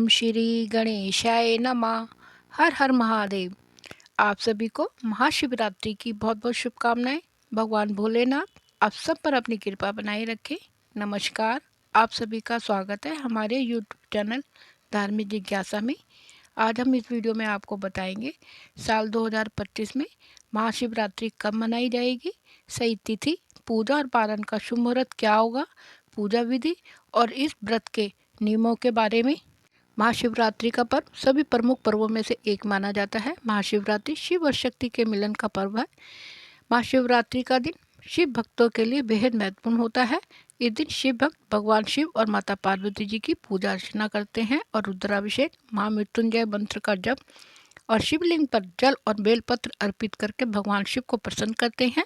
ओम श्री गणेशाय नमः। हर हर महादेव। आप सभी को महाशिवरात्रि की बहुत बहुत शुभकामनाएं। भगवान भोलेनाथ आप सब पर अपनी कृपा बनाए रखें। नमस्कार, आप सभी का स्वागत है हमारे YouTube चैनल धार्मिक जिज्ञासा में। आज हम इस वीडियो में आपको बताएंगे साल 2025 में महाशिवरात्रि कब मनाई जाएगी, सही तिथि, पूजा और पारण का शुभ मुहूर्त क्या होगा, पूजा विधि और इस व्रत के नियमों के बारे में। महाशिवरात्रि का पर्व सभी प्रमुख पर्वों में से एक माना जाता है। महाशिवरात्रि शिव और शक्ति के मिलन का पर्व है। महाशिवरात्रि का दिन शिव भक्तों के लिए बेहद महत्वपूर्ण होता है। इस दिन शिव भक्त भगवान शिव और माता पार्वती जी की पूजा अर्चना करते हैं और रुद्राभिषेक, महामृत्युंजय मंत्र का जप और शिवलिंग पर जल और बेलपत्र अर्पित करके भगवान शिव को प्रसन्न करते हैं।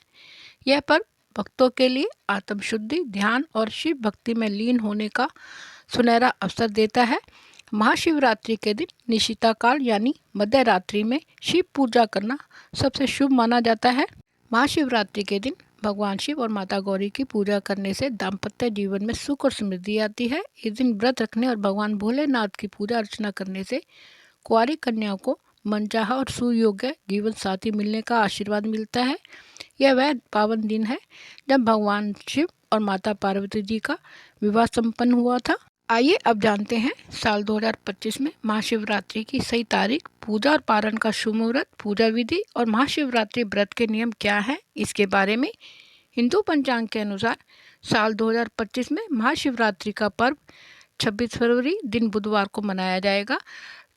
यह पर्व भक्तों के लिए आत्मशुद्धि, ध्यान और शिव भक्ति में लीन होने का सुनहरा अवसर देता है। महाशिवरात्रि के दिन निशिता काल यानी मध्य रात्रि में शिव पूजा करना सबसे शुभ माना जाता है। महाशिवरात्रि के दिन भगवान शिव और माता गौरी की पूजा करने से दाम्पत्य जीवन में सुख और समृद्धि आती है। इस दिन व्रत रखने और भगवान भोलेनाथ की पूजा अर्चना करने से कुंवारी कन्याओं को मनचाहा और सुयोग्य जीवन साथी मिलने का आशीर्वाद मिलता है। यह वह पावन दिन है जब भगवान शिव और माता पार्वती जी का विवाह संपन्न हुआ था। आइए अब जानते हैं साल 2025 में महाशिवरात्रि की सही तारीख, पूजा और पारण का शुभ मुहूर्त, पूजा विधि और महाशिवरात्रि व्रत के नियम क्या है, इसके बारे में। हिंदू पंचांग के अनुसार साल 2025 में महाशिवरात्रि का पर्व 26 फरवरी दिन बुधवार को मनाया जाएगा।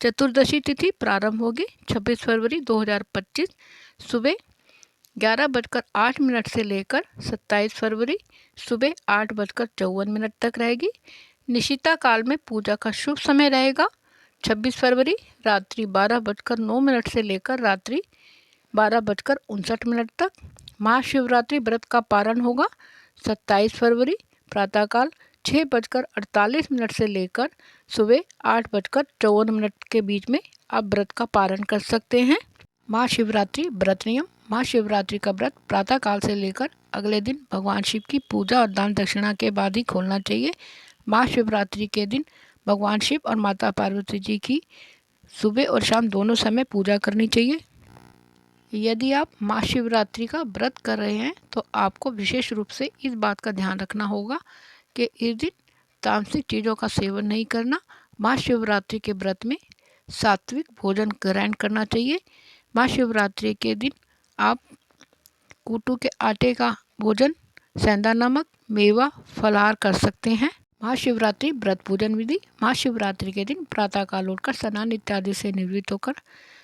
चतुर्दशी तिथि प्रारंभ होगी 26 फरवरी 2025 सुबह 11:08 से लेकर 27 फरवरी सुबह 8:54 तक रहेगी। निशिता काल में पूजा का शुभ समय रहेगा 26 फरवरी रात्रि 12:09 से लेकर रात्रि 12:59 तक। महाशिवरात्रि व्रत का पारण होगा 27 फरवरी प्रातःकाल 6:48 से लेकर सुबह 8:54 के बीच में आप व्रत का पारण कर सकते हैं। महाशिवरात्रि व्रत नियम। महाशिवरात्रि का व्रत प्रातःकाल से लेकर अगले दिन भगवान शिव की पूजा और दान दक्षिणा के बाद ही खोलना चाहिए। महाशिवरात्रि के दिन भगवान शिव और माता पार्वती जी की सुबह और शाम दोनों समय पूजा करनी चाहिए। यदि आप महाशिवरात्रि का व्रत कर रहे हैं तो आपको विशेष रूप से इस बात का ध्यान रखना होगा कि इस दिन तामसिक चीज़ों का सेवन नहीं करना। महाशिवरात्रि के व्रत में सात्विक भोजन ग्रहण करना चाहिए। महाशिवरात्रि के दिन आप कूटू के आटे का भोजन, सेंधा नमक, मेवा, फलाहार कर सकते हैं। महाशिवरात्रि व्रत पूजन विधि। महाशिवरात्रि के दिन प्रातःकाल उठकर स्नान इत्यादि से निवृत्त होकर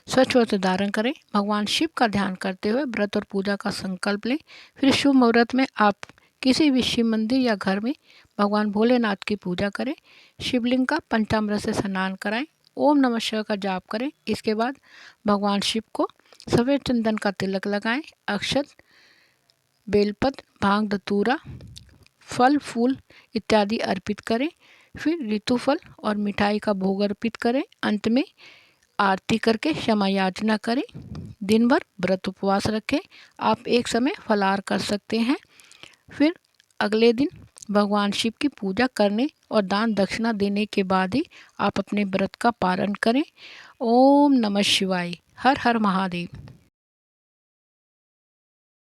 स्वच्छ वस्त्र धारण करें। भगवान शिव का ध्यान करते हुए व्रत और पूजा का संकल्प लें। फिर शुभ मुहूर्त में आप किसी भी शिव मंदिर या घर में भगवान भोलेनाथ की पूजा करें। शिवलिंग का पंचामृत से स्नान कराएं। ओम नमः शिवाय का जाप करें। इसके बाद भगवान शिव को सफ़ेद चंदन का तिलक लगाएं। अक्षत, बेलपत्र, भांग, धतूरा, फल फूल इत्यादि अर्पित करें। फिर ऋतु फल और मिठाई का भोग अर्पित करें। अंत में आरती करके क्षमा याचना करें। दिन भर व्रत उपवास रखें। आप एक समय फलाहार कर सकते हैं। फिर अगले दिन भगवान शिव की पूजा करने और दान दक्षिणा देने के बाद ही आप अपने व्रत का पारण करें। ओम नमः शिवाय। हर हर महादेव।